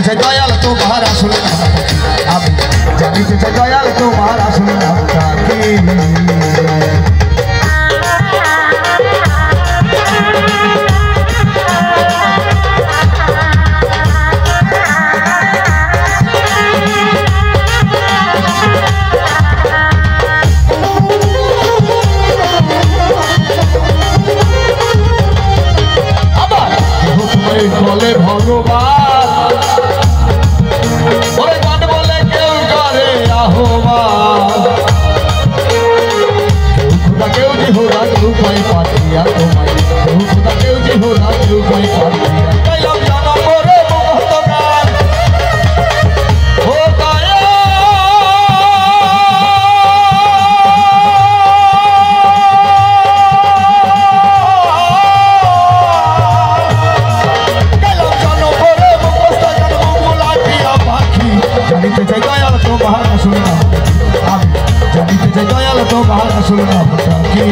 চাই দয়াল তোমার আসল নাম, আমি জানিতে চাই দয়াল তোমার আসল নামটা কি। বলে ভগবান ওরে গান বলে কেউ করে আহ্বান, খুদা কেউ জিহোরা কেউ পাই পাতিয়া তোমায়, খুদা কেউ জিহোরা কেউ পাই পাতিয়া পাইলাম জানা করে মুক্ত গান ও দয়া জানিতে চাই দয়াল তোমার আসল নাম, আমি জানিতে চাই দয়াল তোমার আসল নামটা কি।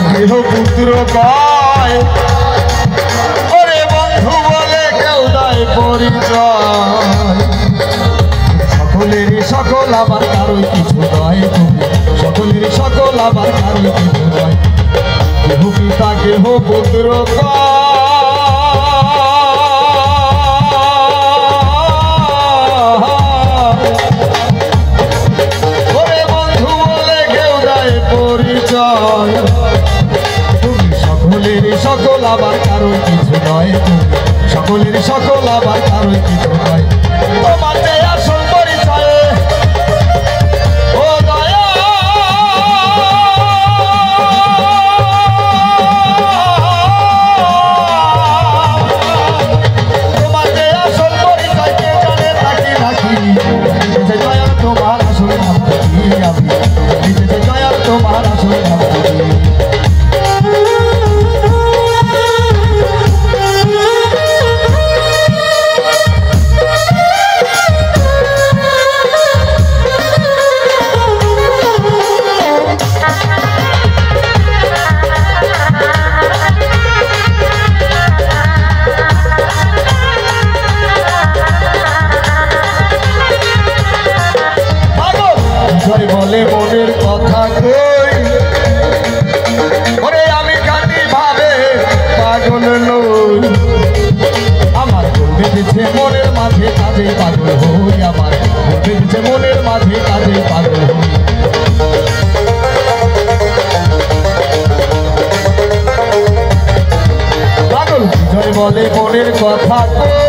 কেহ পুত্র কয় ওরে বন্ধু বলে কেউ দেয় পরিচয়, সকলেরই সকল আবার কারোই কিছু নয়, তুমি সকলেরই সকল আবার কারোই কিছু নয়, কেহ পিতা কেহ পুত্র ওরে বন্ধু বলে কেউ দেয় পরিচয়, সকলেরই সকল আবার কারোর কিছু নয়, সকলেরই সকল আবার কারোর কিছু নয়, তোমার যে আসল পরিচয়ে ও দয়া তোমার যে আসল পরিচয় কে জানে তাকে রাখি, দয়াল তোমার আসল নাম কি, আমি দয়াল তোমার আসল নাম কি। বলে মনের কথা কই ওরে আমি কাটি ভাবে পাগল নই, আমার বেঁধেছে মনের মাঝে কাজে পাগল হই, আমার বেঁধেছে মনের মাঝে কাজে পাগল হই, পাগল বিজয় বলে মনের কথা কই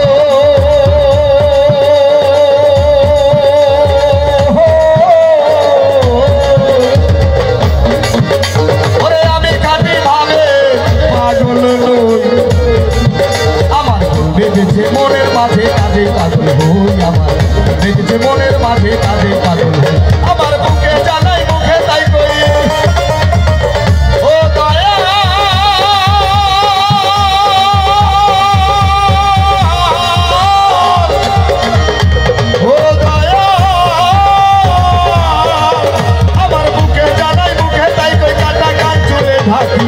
মনের মাঝে কাজে পাগল হই, আমার দেখেছে মনের মাঝে কাজে পাগল হই, আমার বুকে জানাই মুখে তাই কই ও দয়া ও দয়া আমার বুকে জানাই মুখে তাই কই কাটা কান চুলে ঢাকি,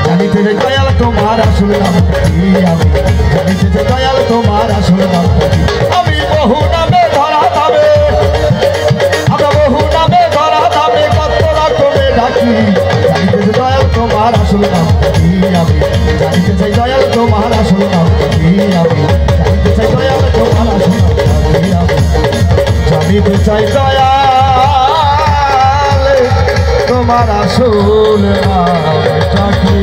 জানিতে দয়াল তোমার আসল নাম কি, আমি জানিতে দয়াল তোমার আসল নাম কি, আমি বহু নামে ধরা যাবে, আমরা বহু নামে ধরা যাবে কত রকমে ডাকি, জানিতে দয়াল তোমার আসল নাম কি, আমি জানিতে চাই দয়াল তোমার আসল নাম কি, আমি জানিতে চাই দয়াল তোমার আসল নাম কি, আমি জানিতে চাই দয়াল তোমার আসল নামটা কি।